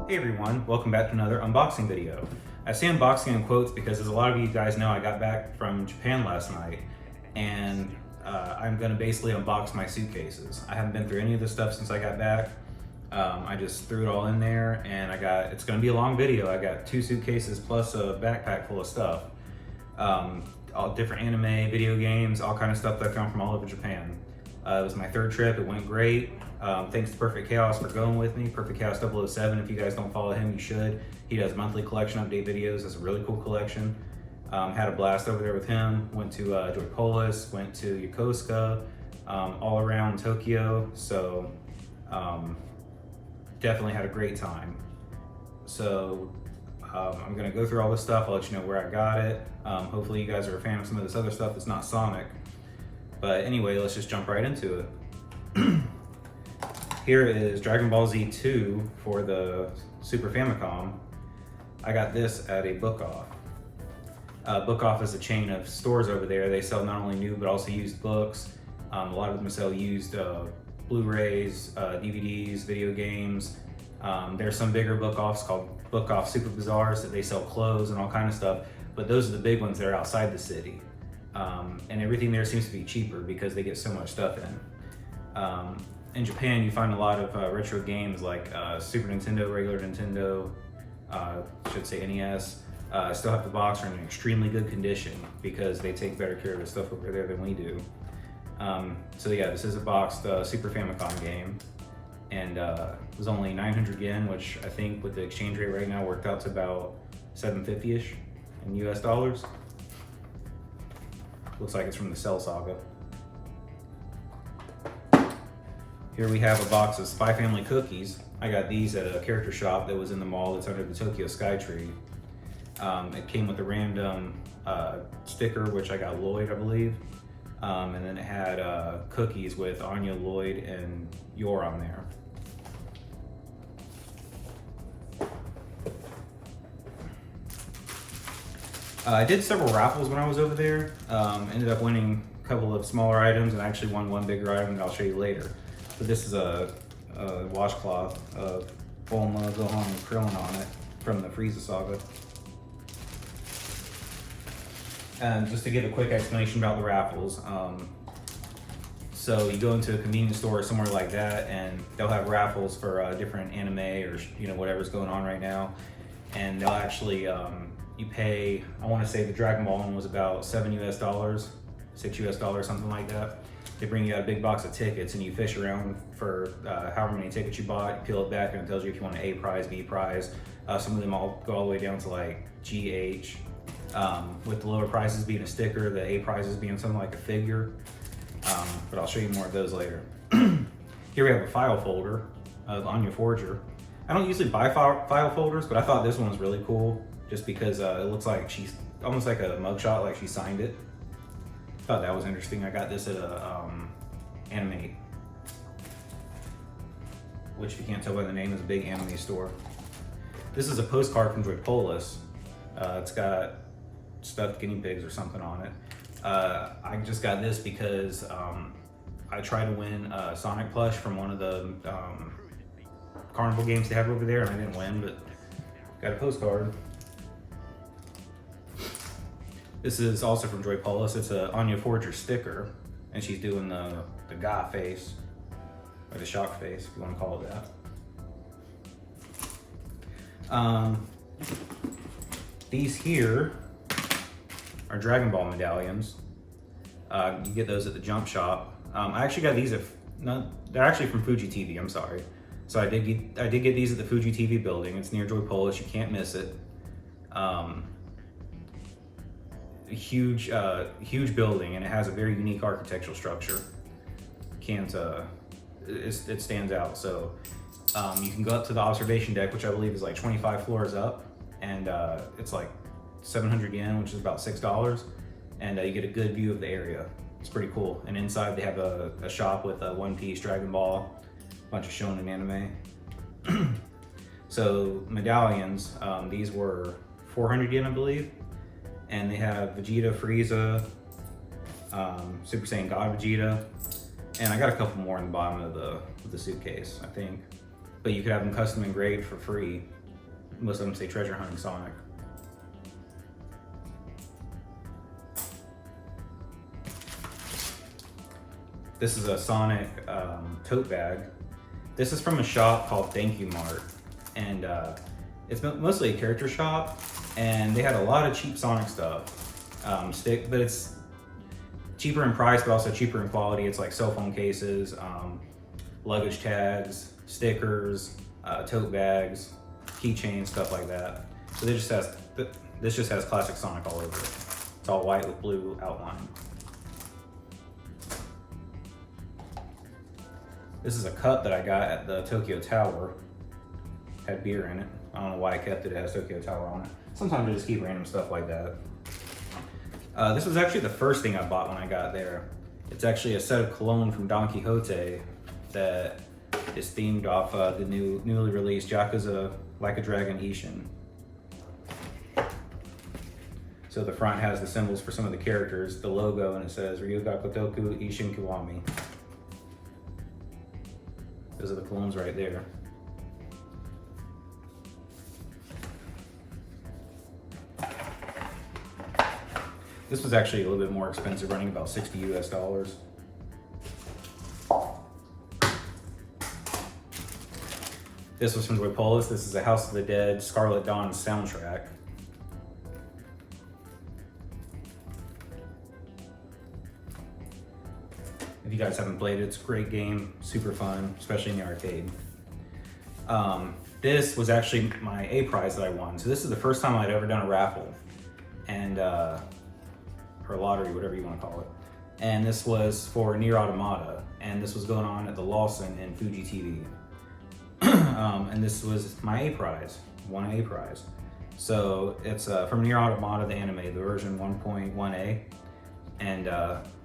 Hey everyone, welcome back to another unboxing video. I say unboxing in quotes because as a lot of you guys know, I got back from Japan last night and I'm gonna basically unbox my suitcases. I haven't been through any of this stuff since I got back. I just threw it all in there and it's gonna be a long video. I got 2 suitcases plus a backpack full of stuff. All different anime, video games, all kind of stuff that come from all over Japan. It was my 3rd trip, it went great. Thanks to Perfect Chaos for going with me. Perfect Chaos 007, if you guys don't follow him, you should. He does monthly collection update videos. It's a really cool collection. Had a blast over there with him. Went to Joypolis, went to Yokosuka, all around Tokyo. So definitely had a great time. So I'm gonna go through all this stuff. I'll let you know where I got it. Hopefully you guys are a fan of some of this other stuff that's not Sonic. But anyway, let's just jump right into it. Here is Dragon Ball Z 2 for the Super Famicom. I got this at a Book Off. Book Off is a chain of stores over there. They sell not only new but also used books. A lot of them sell used Blu-rays, DVDs, video games. There's some bigger Book Offs called Book Off Super Bazaars that they sell clothes and all kind of stuff. But those are the big ones that are outside the city. And everything there seems to be cheaper because they get so much stuff in Japan, you find a lot of retro games like Super Nintendo, regular Nintendo, should say NES, still have the box are in extremely good condition because they take better care of the stuff over there than we do. So yeah, this is a boxed Super Famicom game, and it was only 900 yen, which I think with the exchange rate right now worked out to about 750-ish in US dollars. Looks like it's from the Cell Saga. Here we have a box of Spy Family cookies. I got these at a character shop that was in the mall that's under the Tokyo Skytree. It came with a random sticker, which I got Lloyd, I believe. And then it had cookies with Anya, Lloyd, and Yor on there. I did several raffles when I was over there. Ended up winning a couple of smaller items and I actually won one bigger item that I'll show you later. But this is a washcloth of Bulma, Gohan, and Krillin on it from the Frieza saga. And just to give a quick explanation about the raffles. So you go into a convenience store or somewhere like that and they'll have raffles for different anime or whatever's going on right now. And they'll actually, you pay, I want to say the Dragon Ball one was about $7 US, $6 US, something like that. They bring you out a big box of tickets and you fish around for however many tickets you bought, you peel it back and it tells you if you want an A prize, B prize. Some of them all go all the way down to like GH, with the lower prizes being a sticker, the A prizes being something like a figure. But I'll show you more of those later. Here we have a file folder of Anya Forger. I don't usually buy file folders, but I thought this one was really cool just because it looks like she's almost like a mugshot, like she signed it. Thought that was interesting. I got this at a Anime, which if you can't tell by the name is a big anime store. This is a postcard from Joypolis. It's got stuffed guinea pigs or something on it. I just got this because I tried to win a Sonic plush from one of the carnival games they have over there and I didn't win, but got a postcard. This is also from Joypolis. It's a Anya Forger sticker, and she's doing the Ga face, or the shock face, if you want to call it that. These here are Dragon Ball medallions. You get those at the Jump Shop. I actually got these they're actually from Fuji TV, I'm sorry. So I did get these at the Fuji TV building. It's near Joypolis, you can't miss it. Huge building, and it has a very unique architectural structure. It stands out. So you can go up to the observation deck, which I believe is like 25 floors up, and it's like 700 yen, which is about $6, and you get a good view of the area. It's pretty cool. And inside they have a shop with One Piece, Dragon Ball, a bunch of shonen anime. So medallions, these were 400 yen, I believe. And they have Vegeta, Frieza, Super Saiyan God Vegeta, and I got a couple more in the bottom of the suitcase, I think. But you could have them custom engraved for free. Most of them say Treasure Hunting Sonic. This is a Sonic tote bag. This is from a shop called Thank You Mart, and it's mostly a character shop, and they had a lot of cheap Sonic stuff. But it's cheaper in price, but also cheaper in quality. It's like cell phone cases, luggage tags, stickers, tote bags, keychains, stuff like that. So this just has classic Sonic all over it. It's all white with blue outline. This is a cup that I got at the Tokyo Tower. Had beer in it. I don't know why I kept it. It has Tokyo Tower on it. Sometimes I just keep random stuff like that. This was actually the first thing I bought when I got there. It's actually a set of cologne from Don Quixote that is themed off the newly released Yakuza Like a Dragon Ishin. So the front has the symbols for some of the characters, the logo, and it says Ryuga Kotoku Ishin Kiwami. Those are the colognes right there. This was actually a little bit more expensive, running about $60 US. This was from Joy Polis. This is a House of the Dead Scarlet Dawn soundtrack. If you guys haven't played it, it's a great game, super fun, especially in the arcade. This was actually my A prize that I won. So this is the first time I'd ever done a raffle, and or lottery, whatever you want to call it. And this was for Nier Automata, and this was going on at the Lawson in Fuji TV. And this was my A prize, one A prize. So it's from Nier Automata, the anime, the version 1.1A, and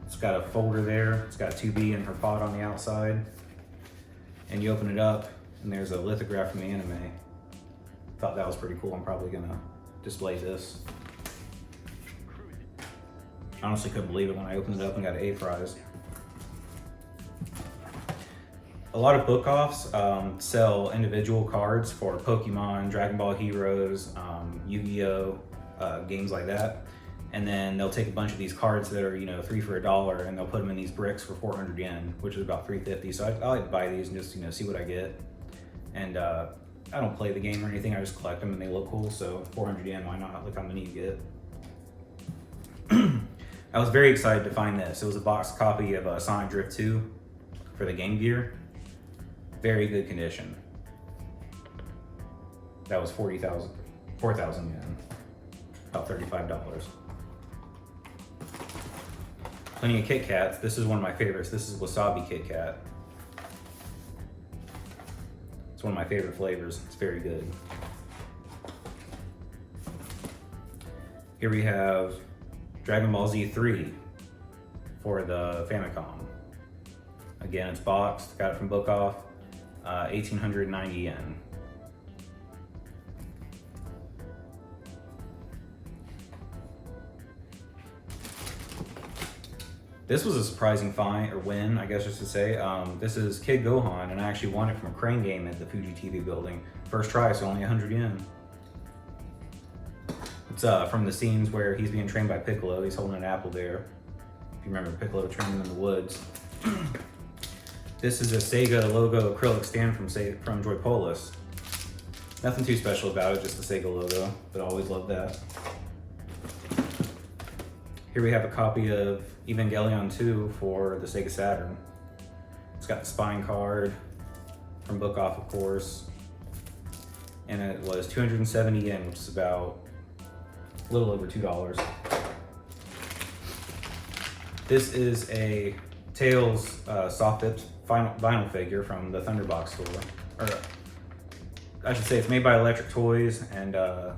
it's got a folder there. It's got 2B and her pod on the outside. And you open it up, and there's a lithograph from the anime. Thought that was pretty cool. I'm probably gonna display this. Honestly couldn't believe it when I opened it up and got an A prize. A lot of book offs sell individual cards for Pokemon, Dragon Ball Heroes, Yu-Gi-Oh, games like that. And then they'll take a bunch of these cards that are, 3 for $1, and they'll put them in these bricks for 400 yen, which is about 350. So I like to buy these and just, see what I get. And I don't play the game or anything. I just collect them and they look cool. So 400 yen, why not? Look how many you get. I was very excited to find this. It was a boxed copy of Sonic Drift 2 for the Game Gear. Very good condition. That was 4,000 yen, about $35. Plenty of Kit Kats. This is one of my favorites. This is Wasabi Kit Kat. It's one of my favorite flavors. It's very good. Here we have Dragon Ball Z 3 for the Famicom. Again, it's boxed. Got it from Book Off. 1,890 yen. This was a surprising find, or win, I guess just to say. This is Kid Gohan, and I actually won it from a crane game at the Fuji TV building. First try, so only 100 yen. It's from the scenes where he's being trained by Piccolo. He's holding an apple there. If you remember Piccolo training in the woods. This is a Sega logo acrylic stand from Joy Polis. Nothing too special about it, just the Sega logo, but I always love that. Here we have a copy of Evangelion 2 for the Sega Saturn. It's got the spine card from Book Off, of course. And it was 270 yen, which is about a little over $2. This is a Tails soft tipped vinyl figure from the Thunderbox store. Or I should say it's made by Electric Toys, and I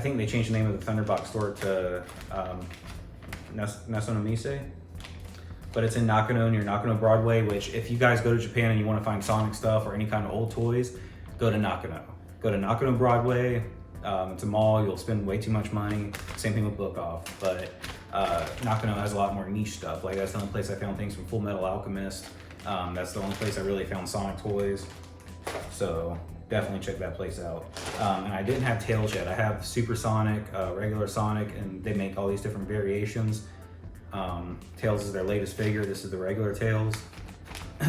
think they changed the name of the Thunderbox store to Nasonomise. But it's in Nakano, near Nakano Broadway, which if you guys go to Japan and you want to find Sonic stuff or any kind of old toys, go to Nakano. Go to Nakano Broadway. It's a mall. You'll spend way too much money. Same thing with Book Off. But Nakano has a lot more niche stuff. Like that's the only place I found things from Full Metal Alchemist. That's the only place I really found Sonic toys. So definitely check that place out. And I didn't have Tails yet. I have Super Sonic, regular Sonic, and they make all these different variations. Tails is their latest figure. This is the regular Tails.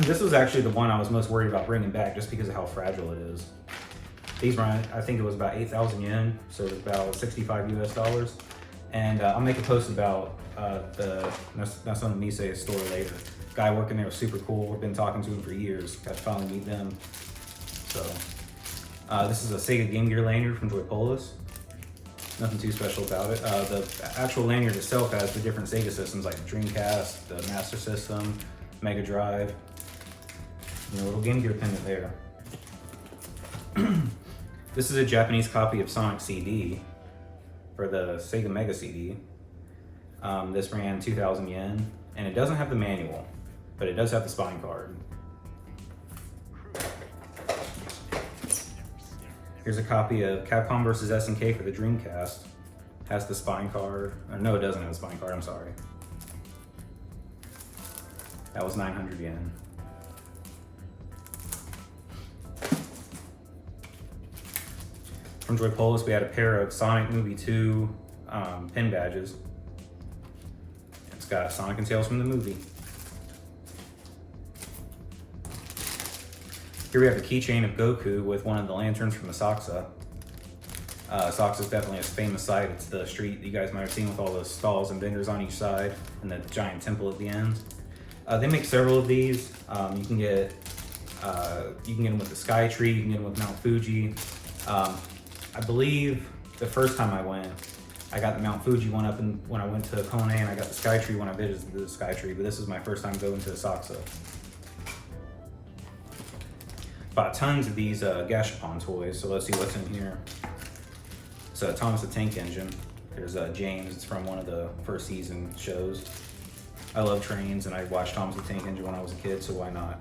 This was actually the one I was most worried about bringing back just because of how fragile it is. These run, I think it was about 8,000 yen, so it's about 65 US dollars. And I'll make a post about the Nasona Mise store later. Guy working there was super cool. I've been talking to him for years. Got to finally meet them. So this is a Sega Game Gear lanyard from Joypolis. Nothing too special about it. The actual lanyard itself has the different Sega systems like the Dreamcast, the Master System, Mega Drive. And a little Game Gear pendant there. This is a Japanese copy of Sonic CD for the Sega Mega CD. This ran 2,000 yen, and it doesn't have the manual, but it does have the spine card. Here's a copy of Capcom vs. SNK for the Dreamcast. Has the spine card. No, it doesn't have the spine card, I'm sorry. That was 900 yen. From Joypolis, we had a pair of Sonic Movie 2 pin badges. It's got Sonic and Tails from the movie. Here we have a keychain of Goku with one of the lanterns from Asakusa. Asakusa is definitely a famous site. It's the street you guys might have seen with all those stalls and vendors on each side and the giant temple at the end. They make several of these. You can get them with the Sky Tree. You can get them with Mount Fuji. I believe the first time I went, I got the Mount Fuji one up when I went to Kone, and I got the Sky Tree when I visited the Sky Tree, but this is my first time going to Asakusa. Bought tons of these Gashapon toys, so let's see what's in here. So Thomas the Tank Engine. There's James, it's from one of the first season shows. I love trains, and I watched Thomas the Tank Engine when I was a kid, so why not?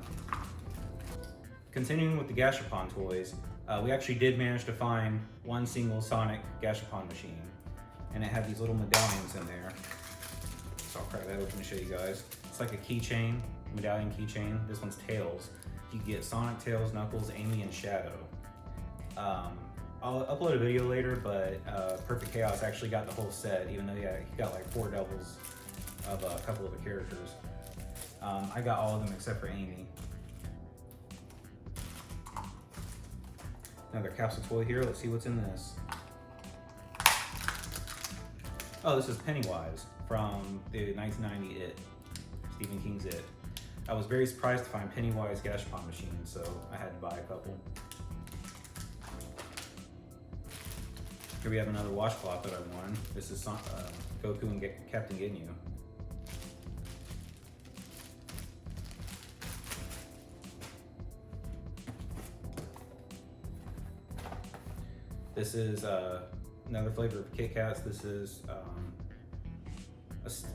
Continuing with the Gashapon toys, we actually did manage to find one single Sonic Gashapon machine, and it had these little medallions in there. So I'll crack that open to show you guys. It's like a keychain, medallion keychain. This one's Tails. You get Sonic, Tails, Knuckles, Amy, and Shadow. I'll upload a video later, but Perfect Chaos actually got the whole set, even though he got like 4 doubles of a couple of the characters. I got all of them except for Amy. Another capsule toy here. Let's see what's in this. Oh, this is Pennywise from the 1990 It, Stephen King's It. I was very surprised to find Pennywise Gashapon machines, so I had to buy a couple. Here we have another washcloth that I won. This is Goku and Captain Ginyu. This is another flavor of Kit Kats. This is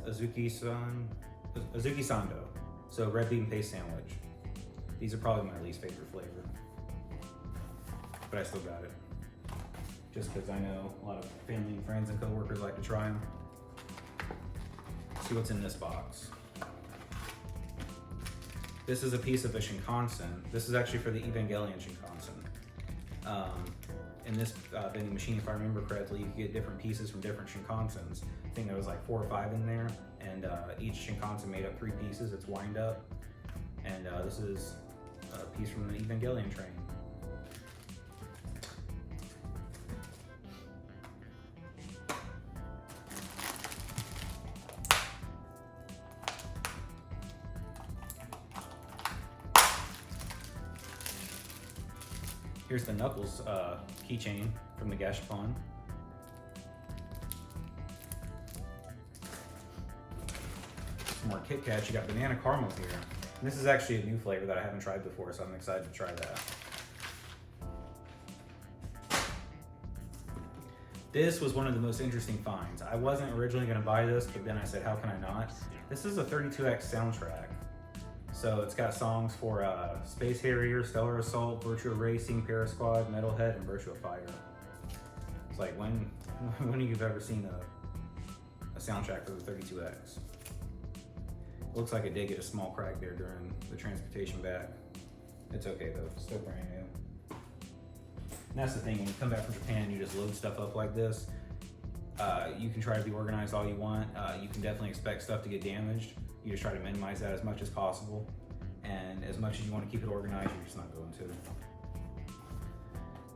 Azuki Sando. So red bean paste sandwich. These are probably my least favorite flavor, but I still got it. Just because I know a lot of family and friends and coworkers like to try them. See what's in this box. This is a piece of a Shinkansen. This is actually for the Evangelion Shinkansen. In this vending machine, if I remember correctly, you could get different pieces from different Shinkansens. I think there was like 4 or 5 in there, and each Shinkansen made up 3 pieces. It's wind up, and this is a piece from the Evangelion train. Here's the Knuckles keychain from the Gashapon. Some more Kit Kats. You got banana caramel here. And this is actually a new flavor that I haven't tried before, so I'm excited to try that. This was one of the most interesting finds. I wasn't originally going to buy this, but then I said, how can I not? This is a 32X soundtrack. So it's got songs for Space Harrier, Stellar Assault, Virtua Racing, Para Squad, Metalhead, and Virtua Fighter. It's like when you've ever seen a soundtrack for the 32X. Looks like it did get a small crack there during the transportation back. It's okay though, it's still brand new. And that's the thing, when you come back from Japan, you just load stuff up like this. You can try to be organized all you want. You can definitely expect stuff to get damaged. You just try to minimize that as much as possible. And as much as you want to keep it organized, you're just not going to.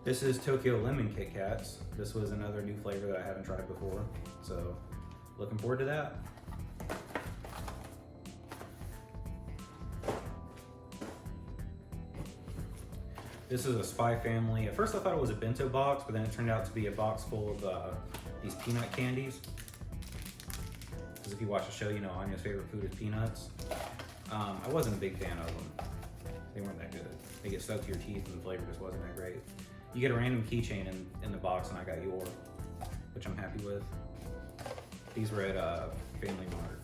This is Tokyo Lemon Kit Kats. This was another new flavor that I haven't tried before. So, looking forward to that. This is a Spy Family. At first I thought it was a bento box, but then it turned out to be a box full of these peanut candies. Because if you watch the show, you know Anya's favorite food is peanuts. I wasn't a big fan of them. They weren't that good. They get stuck to your teeth and the flavor just wasn't that great. You get a random keychain in the box and I got your, which I'm happy with. These were at Family Mart.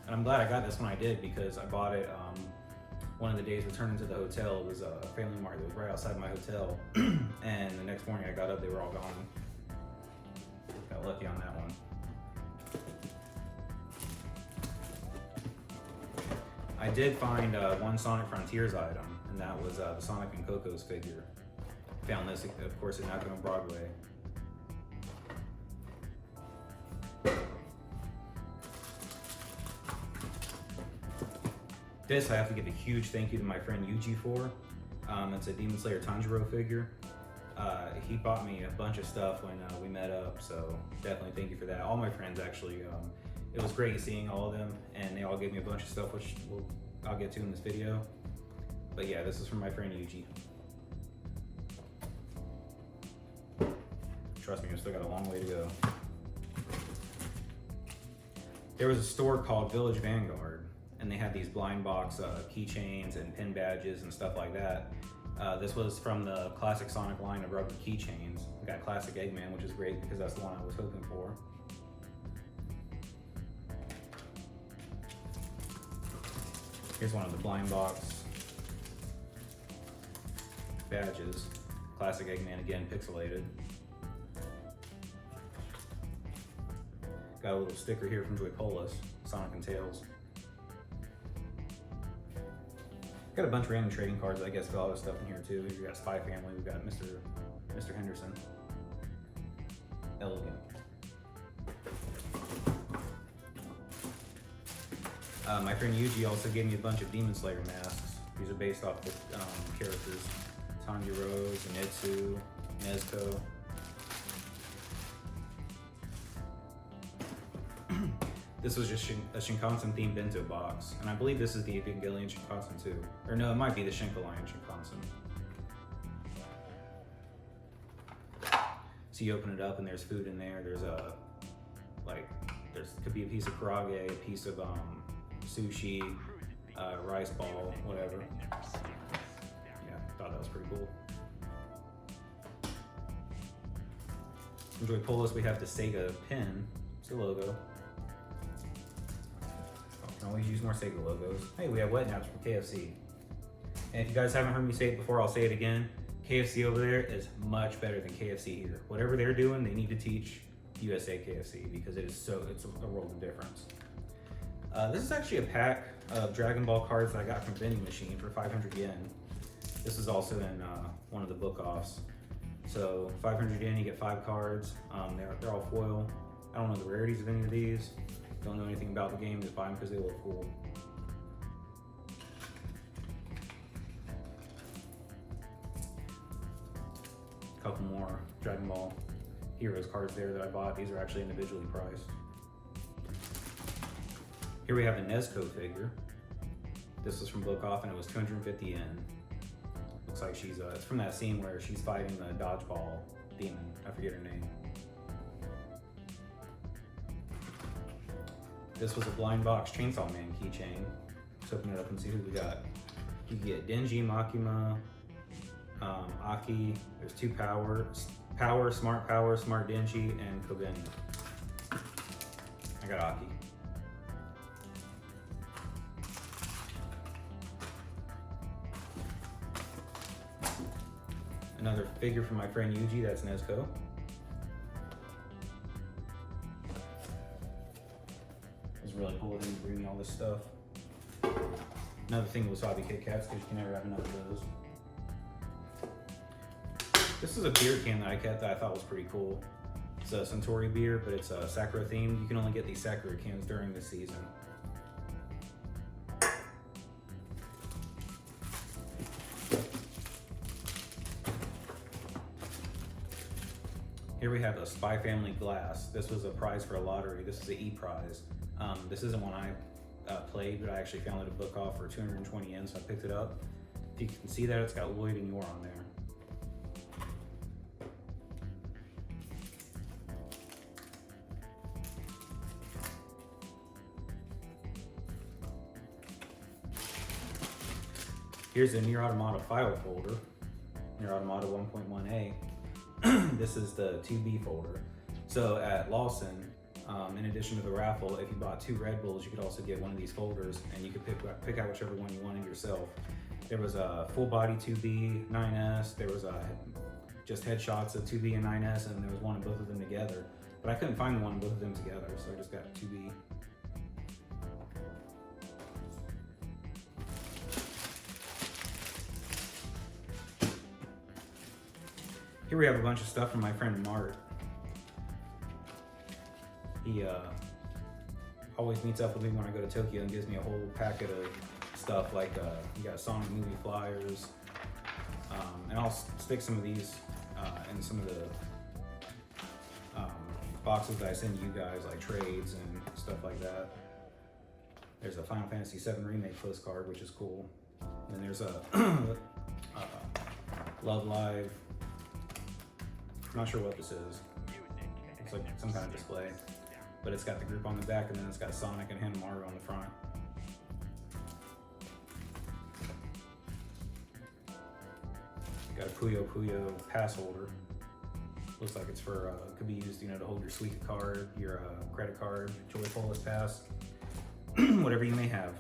And I'm glad I got this when I did because I bought it one of the days returning to the hotel. It was a Family Mart that was right outside my hotel. And the next morning I got up, they were all gone. Got lucky on that one. I did find one Sonic Frontiers item, and that was the Sonic and Coco's figure. Found this, of course, at Nakano Broadway. This I have to give a huge thank you to my friend Yuji for. It's a Demon Slayer Tanjiro figure. He bought me a bunch of stuff when we met up, so definitely thank you for that. All my friends actually, it was great seeing all of them, and they all gave me a bunch of stuff, which I'll get to in this video. But yeah, this is from my friend Yuji. Trust me, I've still got a long way to go. There was a store called Village Vanguard, and they had these blind box keychains and pin badges and stuff like that. This was from the classic Sonic line of rubber keychains. We got classic Eggman, which is great because that's the one I was hoping for. Here's one of the blind box badges. Classic Eggman again, pixelated. Got a little sticker here from Joy Polis, Sonic and Tails. Got a bunch of random trading cards, I guess, got all this stuff in here too. We got Spy Family, we got Mr. Henderson. Elegant. My friend Yuji also gave me a bunch of Demon Slayer masks. These are based off the characters. Tanjiro, Zenitsu, Nezuko. This was just a Shinkansen themed bento box, and I believe this is the Evangelion Shinkansen too. Or no, it might be the Shinkallion Shinkansen. So you open it up and there's food in there. There's could be a piece of karage, a piece of sushi, rice ball, whatever. Yeah, thought that was pretty cool. From Joy Polis, we have the Sega pin. It's the logo. Can always use more Sega logos. Hey, we have wet naps from KFC. And if you guys haven't heard me say it before, I'll say it again. KFC over there is much better than KFC here. Whatever they're doing, they need to teach USA KFC because it's a world of difference. This is actually a pack of Dragon Ball cards that I got from Vending Machine for 500 yen. This is also in one of the book offs. So 500 yen, you get 5 cards. They're all foil. I don't know the rarities of any of these. Don't know anything about the game, just buy them because they look cool. A couple more Dragon Ball Heroes cards there that I bought. These are actually individually priced. Here we have a Nezuko figure. This was from Book Off and it was 250 yen. Looks like she's, it's from that scene where she's fighting the dodgeball demon. I forget her name. This was a blind box Chainsaw Man keychain. Let's open it up and see who we got. You get Denji, Makima, Aki. There's 2 Power, Smart Denji, and Kobeni. I got Aki. Another figure from my friend Yuji, that's Nezuko. was really cool of them to bring me all this stuff. Another thing with Wasabi Kit Kats, because you can never have enough of those. This is a beer can that I kept that I thought was pretty cool. It's a Suntory beer, but it's a Sakura themed. You can only get these Sakura cans during the season. Here we have a Spy Family glass. This was a prize for a lottery. This is an e-prize. This isn't one I played, but I actually found it at Book Off for 220 yen, so I picked it up. If you can see that, it's got Lloyd and Yor on there. Here's a Nier Automata file folder, Nier Automata 1.1a. This is the 2B folder. So at Lawson, in addition to the raffle, if you bought 2 Red Bulls, you could also get one of these folders, and you could pick out whichever one you wanted yourself. There was a full body 2B, 9S, there was just headshots of 2B and 9S, and there was one of both of them together. But I couldn't find one of both of them together, so I just got 2B. Here we have a bunch of stuff from my friend Mart. He always meets up with me when I go to Tokyo and gives me a whole packet of stuff like you got Sonic movie flyers, and I'll stick some of these in some of the boxes that I send you guys, like trades and stuff like that. There's a Final Fantasy VII Remake postcard, which is cool. And then there's a Love Live. I'm not sure what this is. It's like some kind of display, but it's got the group on the back, and then it's got Sonic and Hanamaru on the front. Got a Puyo Puyo pass holder. Looks like it's for, could be used, to hold your Suica card, your credit card, Joyfulest pass, whatever you may have.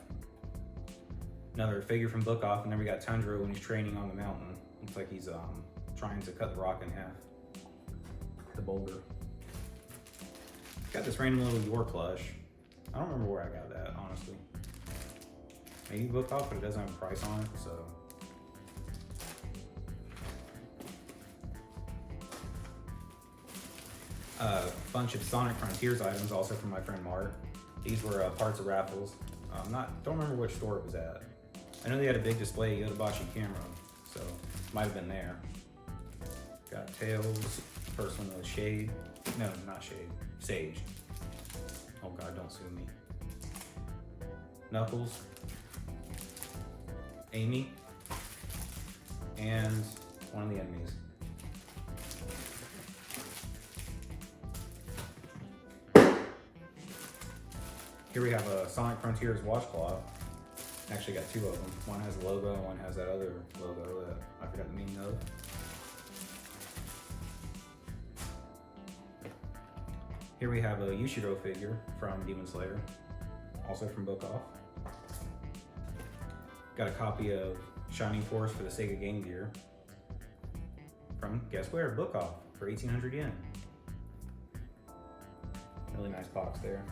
Another figure from Book Off, and then we got Tundra when he's training on the mountain. Looks like he's trying to cut the rock in half. The boulder. Got this random little Yor plush. I don't remember where I got that, honestly. Maybe Book Off, but it doesn't have a price on it, so. A bunch of Sonic Frontiers items, also from my friend Mart. These were parts of raffles. Don't remember which store it was at. I know they had a big display at Yodobashi Camera, so might have been there. Got Tails. First one was Shade. No, not Shade. Sage. Oh god, don't sue me. Knuckles. Amy. And one of the enemies. Here we have a Sonic Frontiers washcloth. Actually got 2 of them. One has a logo and one has that other logo that I forgot the meaning of. Here we have a Yushiro figure from Demon Slayer, also from Book Off. Got a copy of Shining Force for the Sega Game Gear from, guess where, Book Off for 1,800 yen. Really nice box there.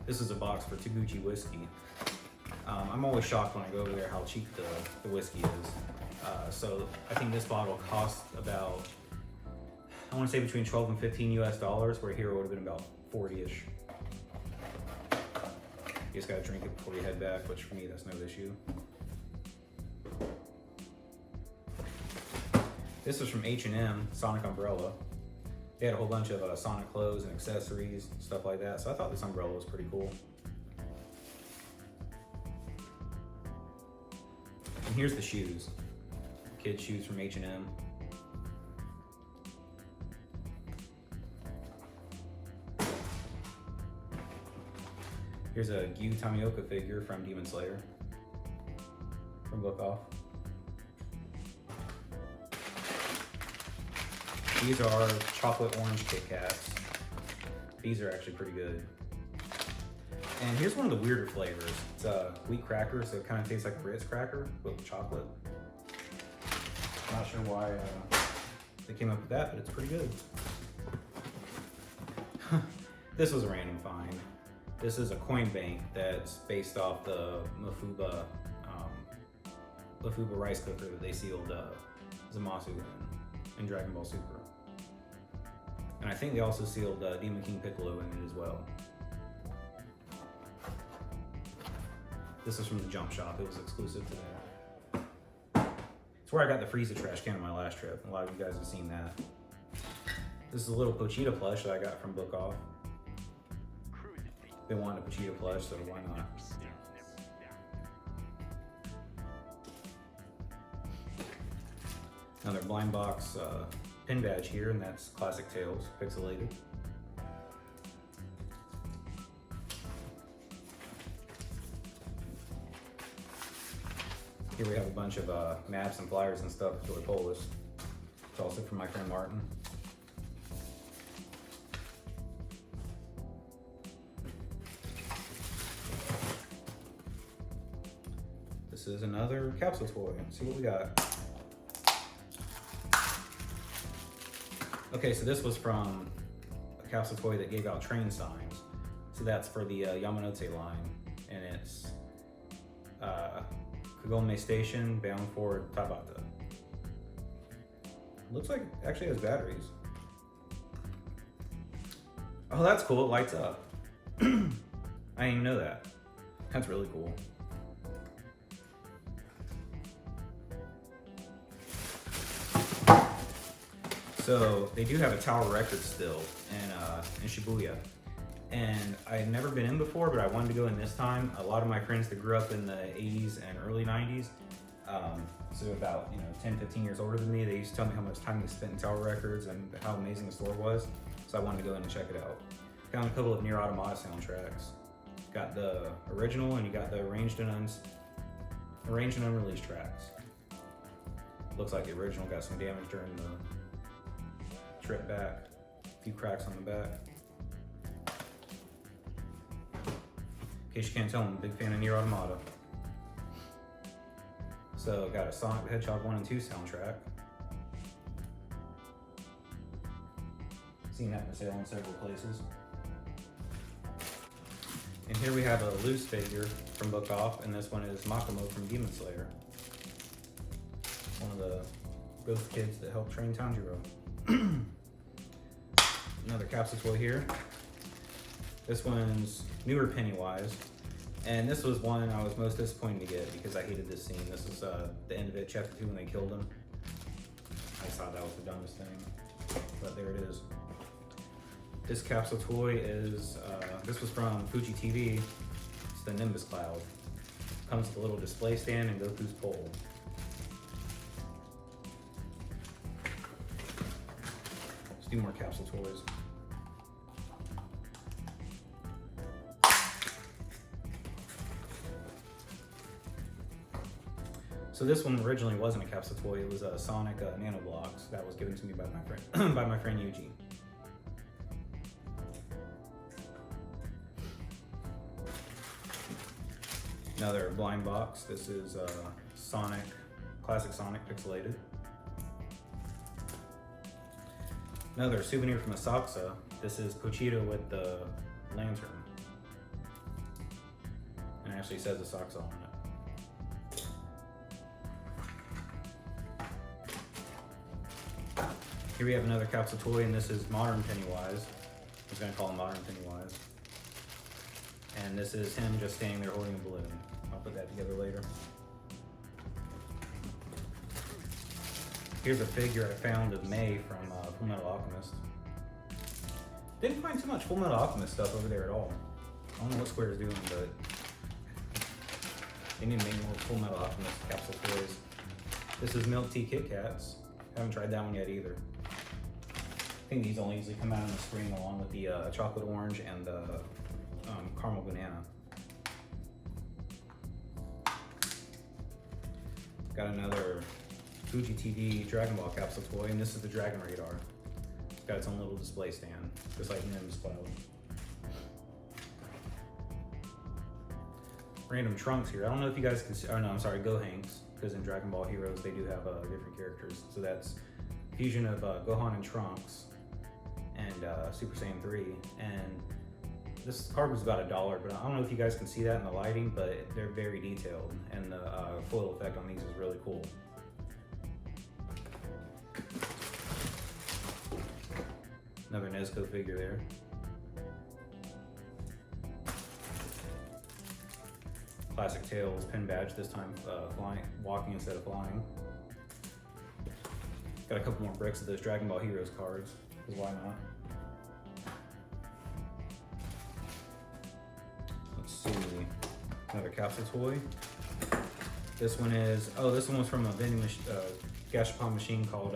This is a box for Taguchi whiskey. I'm always shocked when I go over there how cheap the whiskey is. So I think this bottle cost about, I want to say between 12 and 15 US dollars, where here it would have been about 40-ish. You just gotta drink it before you head back, which for me, that's no issue. This was from H&M, Sonic Umbrella. They had a whole bunch of Sonic clothes and accessories, stuff like that, so I thought this umbrella was pretty cool. And here's the shoes. Kids' shoes from H&M. Here's a Gyu Tamioka figure from Demon Slayer, from Book Off. These are chocolate orange Kit Kats. These are actually pretty good. And here's one of the weirder flavors. It's a wheat cracker, so it kind of tastes like a Ritz cracker, but with chocolate. Not sure why they came up with that, but it's pretty good. This was a random find. This is a coin bank that's based off the Mafuba rice cooker that they sealed Zamasu in Dragon Ball Super. And I think they also sealed Demon King Piccolo in it as well. This is from the Jump Shop. It was exclusive to there. It's where I got the Frieza trash can on my last trip. A lot of you guys have seen that. This is a little Pochita plush that I got from Book Off. Been wanting a Pochita plush, so why not? Another blind box pin badge here, and that's Classic Tales, pixelated. Here we have a bunch of maps and flyers and stuff for the Polish. It's also from my friend Martin. This is another capsule toy. Let's see what we got. Okay, so this was from a capsule toy that gave out train signs. So that's for the Yamanote line, and it's Kagome Station, bound for Tabata. Looks like it actually has batteries. Oh, that's cool, it lights up. I didn't even know that. That's really cool. So they do have a Tower Records still in Shibuya. And I had never been in before, but I wanted to go in this time. A lot of my friends that grew up in the 80s and early 90s, so about 10, 15 years older than me, they used to tell me how much time they spent in Tower Records and how amazing the store was. So I wanted to go in and check it out. Found a couple of Nier Automata soundtracks. Got the original and you got the arranged and unreleased tracks. Looks like the original got some damage during the trip back. A few cracks on the back. In case you can't tell, I'm a big fan of Nier Automata. So got a Sonic the Hedgehog 1 and 2 soundtrack. Seen that for sale in several places. And here we have a loose figure from Book Off, and this one is Makomo from Demon Slayer. One of the ghost kids that helped train Tanjiro. Another capsule toy here. This one's newer Pennywise, and this was one I was most disappointed to get because I hated this scene. This is the end of it, chapter 2, when they killed him. I just thought that was the dumbest thing, but there it is. This capsule toy is, this was from Fuji TV. It's the Nimbus Cloud. Comes with a little display stand and Goku's pole. Let's do more capsule toys. So this one originally wasn't a capsule toy, it was a Sonic Nano Blocks that was given to me by my friend, by my friend Yuji. Another blind box. This is Sonic, classic Sonic pixelated. Another souvenir from Asakusa. This is Pochita with the lantern. And it actually says Asakusa on it. Here we have another capsule toy, and this is Modern Pennywise. I was gonna call him Modern Pennywise. And this is him just standing there holding a balloon. I'll put that together later. Here's a figure I found of May from Fullmetal Alchemist. Didn't find too much Fullmetal Alchemist stuff over there at all. I don't know what Square is doing, but they need to make more Fullmetal Alchemist capsule toys. This is Milk Tea Kit Kats. Haven't tried that one yet either. I think these only usually come out on the screen along with the chocolate orange and the caramel banana. Got another Fuji TV Dragon Ball capsule toy, and this is the Dragon Radar. It's got its own little display stand, just like Nimbus Cloud. Random trunks here. I don't know if you guys can see, oh no, I'm sorry, Gohanks, because in Dragon Ball Heroes they do have different characters. So that's fusion of Gohan and Trunks, and and Super Saiyan 3. And this card was about $1, but I don't know if you guys can see that in the lighting, but they're very detailed, and the foil effect on these is really cool. Another Nezuko figure there. Classic Tails pin badge, this time walking instead of flying. Got a couple more bricks of those Dragon Ball Heroes cards, because why not? Let's see, another capsule toy. This one is, this one was from a vending Gashapon machine called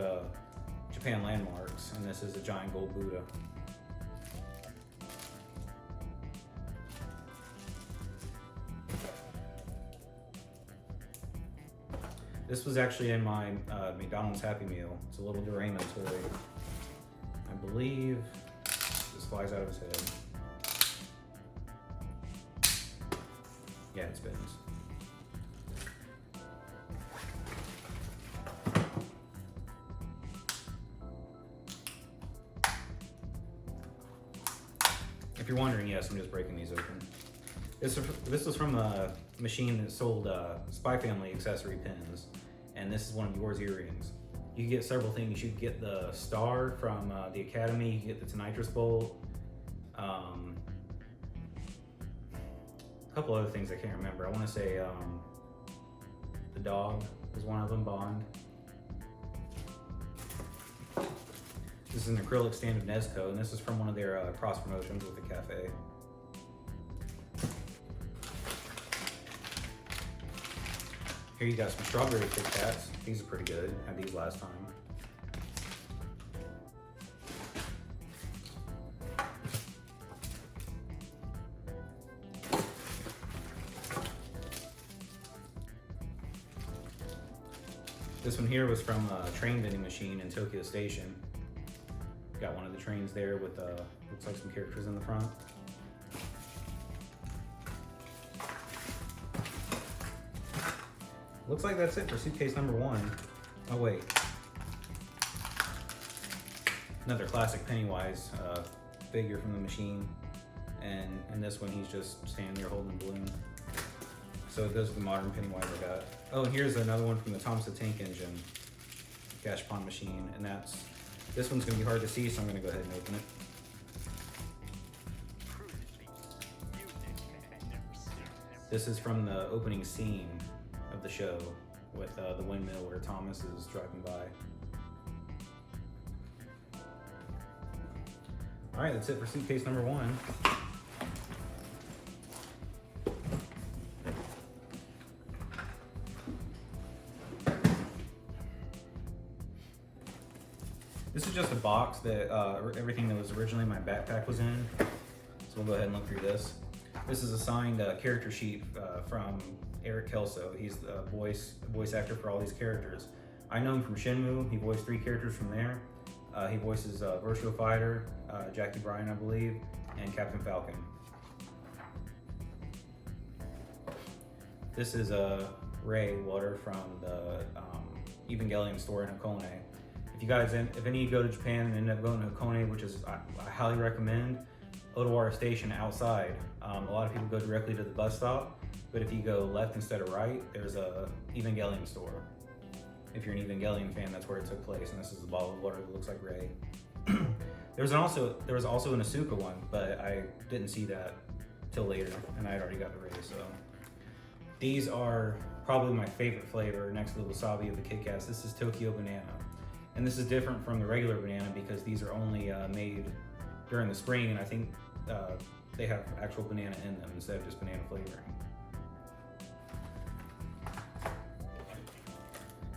Japan Landmarks, and this is a giant gold Buddha. This was actually in my McDonald's Happy Meal. It's a little Doraemon toy. I believe this flies out of his head. Yeah, it spins. If you're wondering, yes, I'm just breaking these open. This was from a machine that sold Spy Family accessory pins, and this is one of Yours earrings. You get several things. You get the star from the Academy, you get the Nitrous Bolt, a couple other things I can't remember. I want to say the dog was one of them, Bond. This is an acrylic stand of Nezuko, and this is from one of their cross promotions with the cafe. Here you got some strawberry Kit Kats. These are pretty good. Had these last time. This one here was from a train vending machine in Tokyo Station. Got one of the trains there with looks like some characters in the front. Looks like that's it for suitcase number 1. Oh wait. Another classic Pennywise figure from the machine. And in this one he's just standing there holding a balloon. So those are the modern Pennywise I got. Oh, and here's another one from the Thomas the Tank Engine Gashapon machine. And this one's gonna be hard to see, so I'm gonna go ahead and open it. This is from the opening scene of the show with the windmill where Thomas is driving by. All right, that's it for suitcase number 1. This is just a box that everything that was originally in my backpack was in. So we'll go ahead and look through this. This is a signed character sheet from Eric Kelso. He's the voice actor for all these characters. I know him from Shenmue. He voiced 3 characters from there. He voices Virtual Fighter, Jackie Bryan, I believe, and Captain Falcon. This is Ray Water from the Evangelion store in Hakone. If any of you go to Japan and end up going to Hakone, which is I highly recommend, Odawara Station outside. A lot of people go directly to the bus stop, but if you go left instead of right, there's a Evangelion store. If you're an Evangelion fan, that's where it took place, and this is the bottle of water that looks like Ray. There was also an Asuka one, but I didn't see that till later, and I had already got the Ray. So these are probably my favorite flavor next to the wasabi of the Kit Kats. This is Tokyo Banana, and this is different from the regular banana because these are only made during the spring, and I think they have actual banana in them instead of just banana flavoring.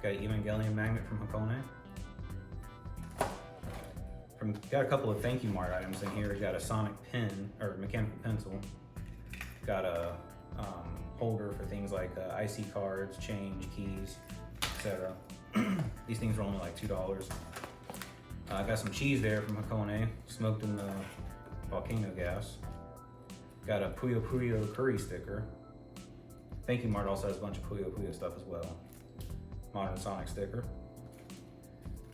Got an Evangelion magnet from Hakone. Got a couple of thank you mart items in here. We got a sonic pen, or mechanical pencil. Got a holder for things like IC cards, change, keys, etc. These things are only like $2. I got some cheese there from Hakone, smoked in the volcano gas. Got a Puyo Puyo curry sticker. Thank you mart also has a bunch of Puyo Puyo stuff as well. Modern Sonic sticker.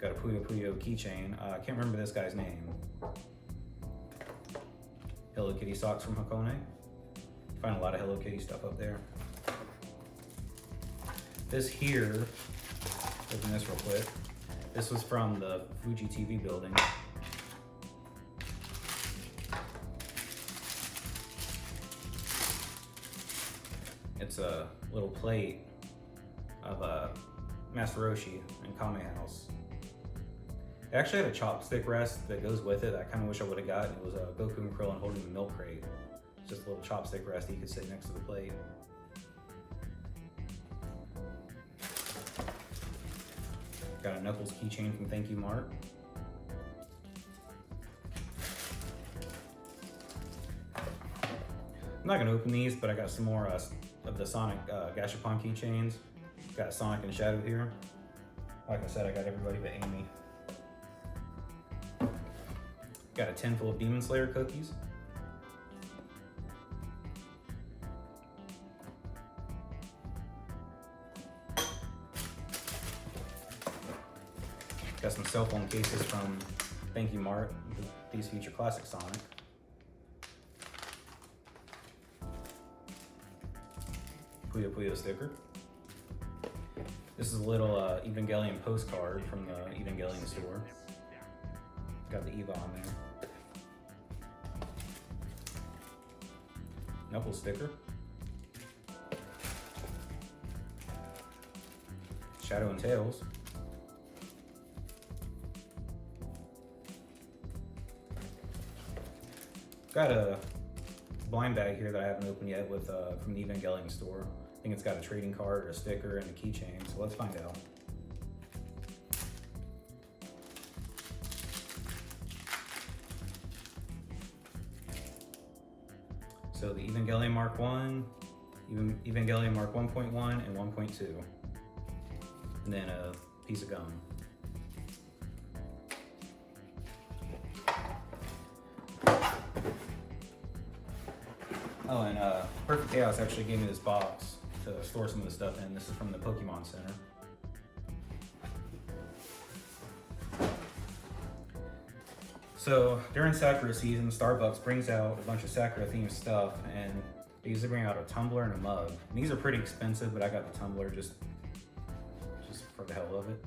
Got a Puyo Puyo keychain. I can't remember this guy's name. Hello Kitty socks from Hakone. Find a lot of Hello Kitty stuff up there. This here, open this real quick. This was from the Fuji TV building. It's a little plate of Master Roshi and Kame House. It actually had a chopstick rest that goes with it. I kind of wish I would have gotten. It was Goku and Krillin holding the milk crate. It's just a little chopstick rest that you could sit next to the plate. Got a Knuckles keychain from Thank You Mart. I'm not gonna open these, but I got some more of the Sonic Gashapon keychains. Got Sonic and Shadow here. Like I said, I got everybody but Amy. Got a tin full of Demon Slayer cookies. Got some cell phone cases from Thank You Mart. These feature classic Sonic. Puyo Puyo sticker. This is a little Evangelion postcard from the Evangelion store. Got the Eva on there. Knuckles sticker. Shadow and Tails. Got a blind bag here that I haven't opened yet with from the Evangelion store. I think it's got a trading card, a sticker, and a keychain, so let's find out. So the Evangelion Mark 1, Evangelion Mark 1.1 and 1.2. And then a piece of gum. Oh, and Perfect Chaos actually gave me this box to store some of the stuff in. This is from the Pokemon Center. So during Sakura season, Starbucks brings out a bunch of Sakura themed stuff, and they usually bring out a tumbler and a mug. And these are pretty expensive, but I got the tumbler just for the hell of it.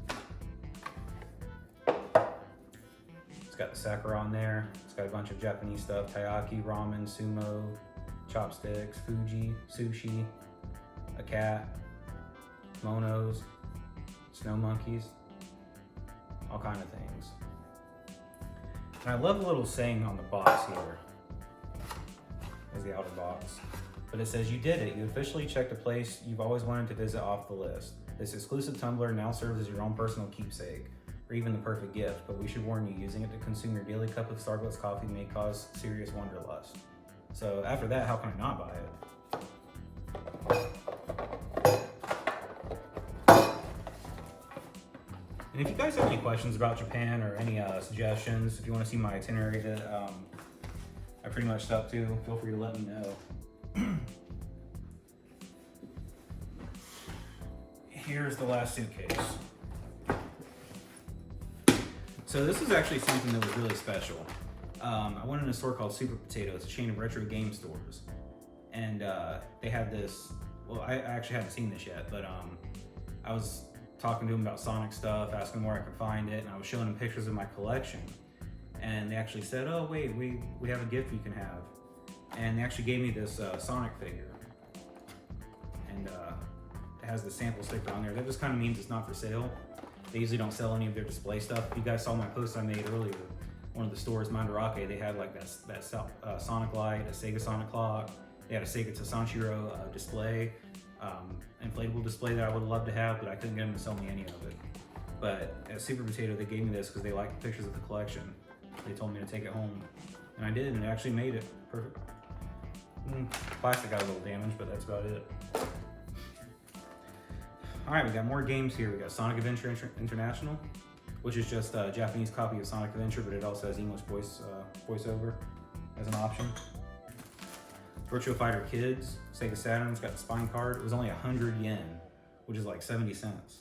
It's got the Sakura on there. It's got a bunch of Japanese stuff: taiyaki, ramen, sumo, chopsticks, Fuji, sushi, a cat, kimonos, snow monkeys, all kind of things. And I love the little saying on the box here. There's the outer box. But it says, "You did it. You officially checked a place you've always wanted to visit off the list. This exclusive tumbler now serves as your own personal keepsake, or even the perfect gift, but we should warn you, using it to consume your daily cup of Starbucks coffee may cause serious wanderlust." So after that, how can I not buy it? And if you guys have any questions about Japan or any suggestions, if you want to see my itinerary that I pretty much stuck to, feel free to let me know. Here's the last suitcase. So this is actually something that was really special. I went in a store called Super Potato. It's a chain of retro game stores. And they had this, well, I actually haven't seen this yet, but I was talking to them about Sonic stuff, asking them where I could find it, and I was showing them pictures of my collection. And they actually said, "Oh wait, we have a gift you can have." And they actually gave me this Sonic figure. And it has the sample sticker on there. That just kind of means it's not for sale. They usually don't sell any of their display stuff. If you guys saw my post I made earlier, one of the stores, Mandarake, they had like that Sonic light, a Sega Sonic clock. They had a Sega Sanshiro display, inflatable display that I would have loved to have, but I couldn't get them to sell me any of it. But at Super Potato, they gave me this because they liked the pictures of the collection. They told me to take it home, and I did, and it actually made it perfect. Plastic got a little damaged, but that's about it. All right, we got more games here. We got Sonic Adventure International, which is just a Japanese copy of Sonic Adventure, but it also has English voiceover as an option. Virtua Fighter Kids, Sega Saturn's got the spine card. It was only 100 yen, which is like 70 cents.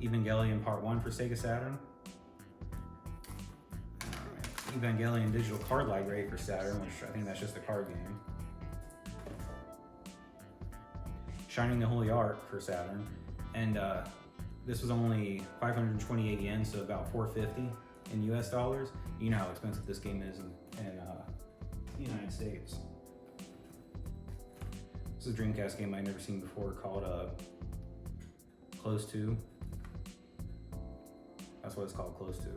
Evangelion Part 1 for Sega Saturn. Alright, Evangelion digital card library for Saturn, which I think that's just a card game. Shining the Holy Ark for Saturn, and this was only 528 yen, so about 450 in US dollars. You know how expensive this game is in the United States. This is a Dreamcast game I'd never seen before called Close To. That's what it's called, Close To.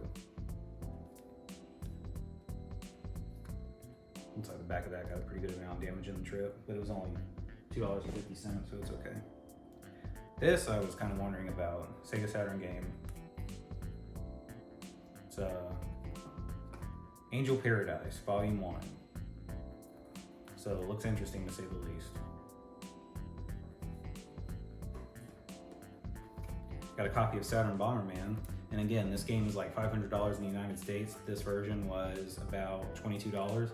Looks like the back of that got a pretty good amount of damage in the trip, but it was only $2.50, so it's okay. This I was kind of wondering about. Sega Saturn game. It's Angel Paradise, Volume 1. So it looks interesting to say the least. Got a copy of Saturn Bomberman. And again, this game is like $500 in the United States. This version was about $22.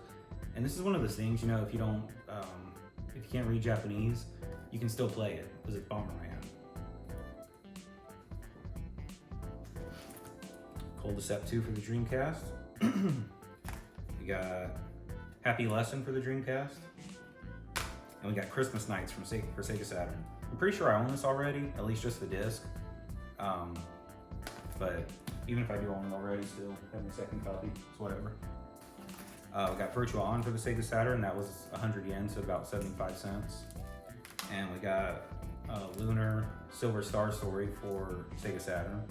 And this is one of those things, you know, if you don't, if you can't read Japanese, you can still play it because it's Bomberman. Cold Step 2 for the Dreamcast. We got Happy Lesson for the Dreamcast. And we got Christmas Nights for Sega Saturn. I'm pretty sure I own this already, at least just the disc. But even if I do own it already, still having a second copy, it's whatever. We got Virtua On for the Sega Saturn. That was 100 yen, so about 75 cents. And we got Lunar Silver Star Story for Sega Saturn.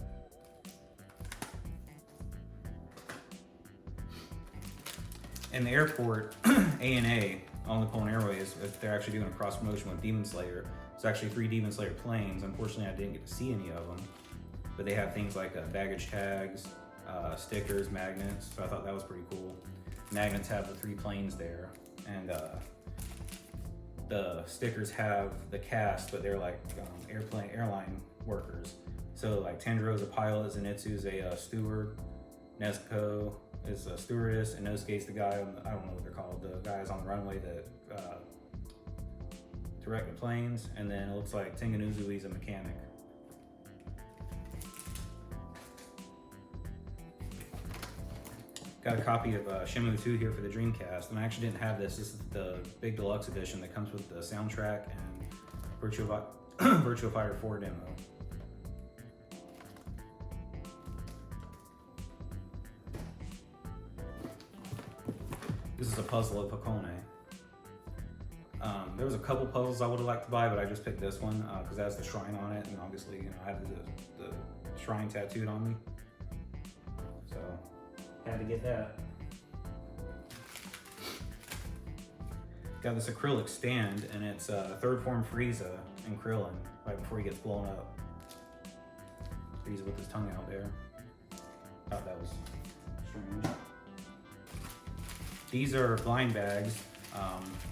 In the airport, ANA on the Poland Airways, they're actually doing a cross promotion with Demon Slayer. It's actually 3 Demon Slayer planes. Unfortunately, I didn't get to see any of them, but they have things like baggage tags, stickers, magnets. So I thought that was pretty cool. Magnets have the 3 planes there, and the stickers have the cast, but they're like airline workers. So like Tanjiro's a pilot, Zenitsu's a steward, Nezuko is a stewardess, and Nosuke's the guy on I don't know what they're called, the guys on the runway that direct the planes, and then it looks like Tengen Uzui's a mechanic. Got a copy of Shenmue 2 here for the Dreamcast, and I actually didn't have this. This is the big deluxe edition that comes with the soundtrack and Virtua Fighter 4 demo. This is a puzzle of Hakone. There was a couple puzzles I would have liked to buy, but I just picked this one because it has the shrine on it, and obviously, you know, I have the shrine tattooed on me, so had to get that. Got this acrylic stand, and it's third form Frieza and Krillin right before he gets blown up. Frieza with his tongue out there. Thought that was strange. These are blind bags.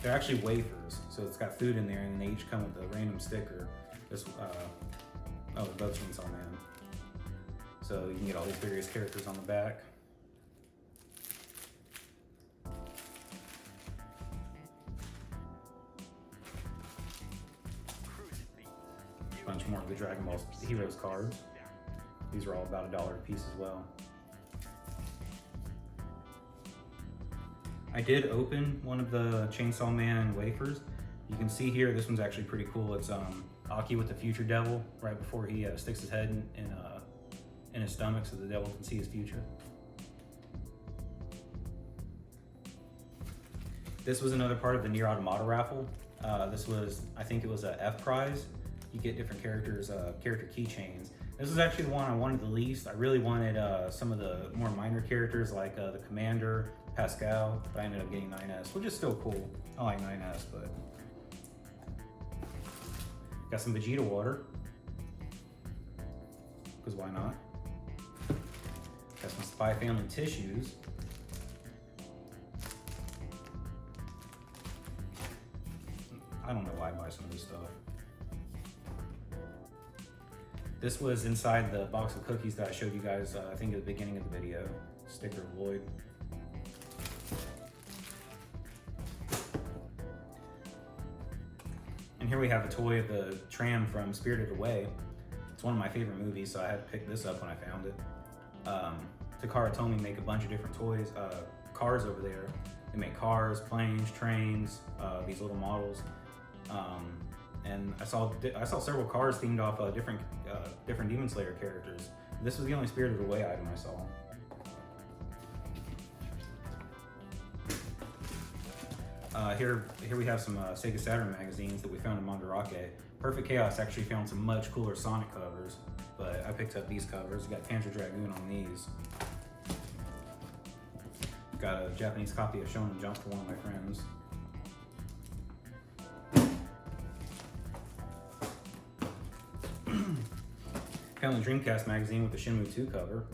They're actually wafers, so it's got food in there, and they each come with a random sticker. This, oh, the Boat Chainsaw Man. So you can get all these various characters on the back. Bunch more of the Dragon Ball Heroes cards. These are all about $1 a piece as well. I did open one of the Chainsaw Man wafers. You can see here, this one's actually pretty cool. It's Aki with the Future Devil right before he sticks his head in his stomach so the devil can see his future. This was another part of the Nier Automata raffle. This was, I think it was a F prize. You get different characters, character keychains. This was actually the one I wanted the least. I really wanted some of the more minor characters like the Commander, Pascal, but I ended up getting 9S, which is still cool. I like 9S, but. Got some Vegeta water, because why not? Got some Spy Family tissues. I don't know why I buy some of this stuff. This was inside the box of cookies that I showed you guys, I think at the beginning of the video. Sticker of Lloyd. And here we have a toy of the tram from Spirited Away. It's one of my favorite movies, so I had to pick this up when I found it. Takara Tomy make a bunch of different toys, cars over there. They make cars, planes, trains, these little models. And I saw several cars themed off different Demon Slayer characters. This was the only Spirited Away item I saw. Here we have some Sega Saturn magazines that we found in Mandarake. Perfect Chaos actually found some much cooler Sonic covers, but I picked up these covers. We got Panzer Dragoon on these. Got a Japanese copy of Shonen Jump for one of my friends. Found the Dreamcast magazine with the Shenmue 2 cover.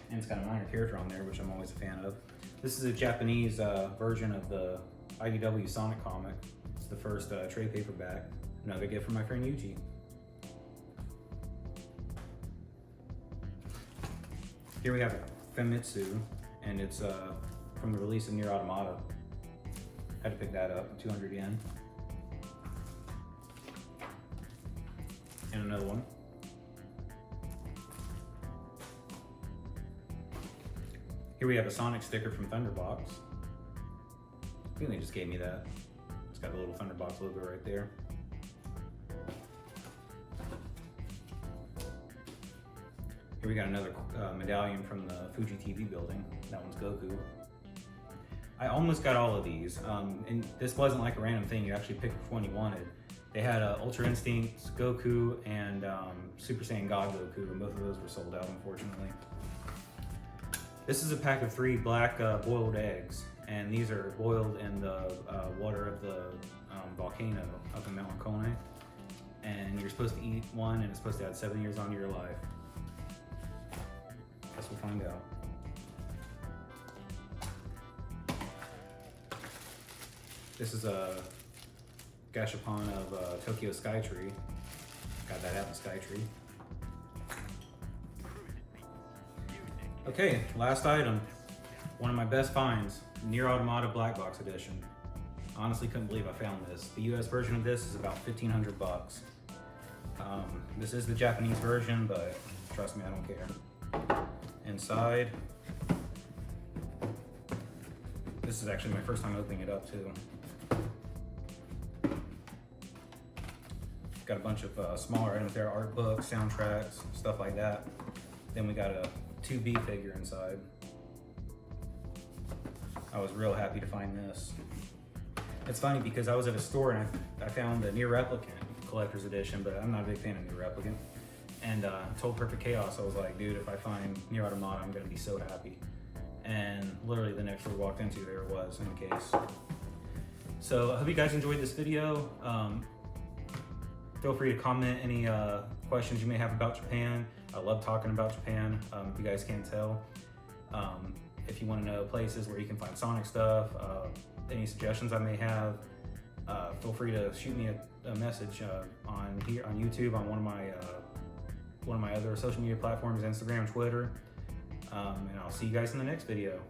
And it's got a minor character on there, which I'm always a fan of. This is a Japanese version of the IDW Sonic comic. It's the first trade paperback. Another gift from my friend Yuji. Here we have Famitsu, and it's from the release of Nier Automata. Had to pick that up, 200 yen. And another one. Here we have a Sonic sticker from Thunderbox. I think they just gave me that. It's got a little Thunderbox logo right there. Here we got another medallion from the Fuji TV building. That one's Goku. I almost got all of these, and this wasn't like a random thing. You actually picked which one you wanted. They had Ultra Instinct, Goku, and Super Saiyan God Goku, and both of those were sold out, unfortunately. This is a pack of 3 black boiled eggs, and these are boiled in the water of the volcano up in Mount Kone. And you're supposed to eat one, and it's supposed to add 7 years onto your life. Guess we'll find out. This is a Gashapon of Tokyo Skytree. Got that out in Skytree. Okay, last item. One of my best finds, Nier Automata Black Box Edition. Honestly, couldn't believe I found this. The US version of this is about 1,500 bucks. This is the Japanese version, but trust me, I don't care. Inside, this is actually my first time opening it up too. Got a bunch of smaller items there, art books, soundtracks, stuff like that. Then we got a 2B figure inside. I was real happy to find this. It's funny because I was at a store and I found the Nier Replicant collector's edition, but I'm not a big fan of Nier Replicant. And told Perfect Chaos, I was like, dude, if I find Nier Automata, I'm gonna be so happy. And literally the next store we walked into, there it was in the case. So I hope you guys enjoyed this video. Feel free to comment any questions you may have about Japan. I love talking about Japan, if you guys can't tell. If you want to know places where you can find Sonic stuff, any suggestions I may have, feel free to shoot me a message on YouTube, on one of my other social media platforms, Instagram, Twitter, and I'll see you guys in the next video.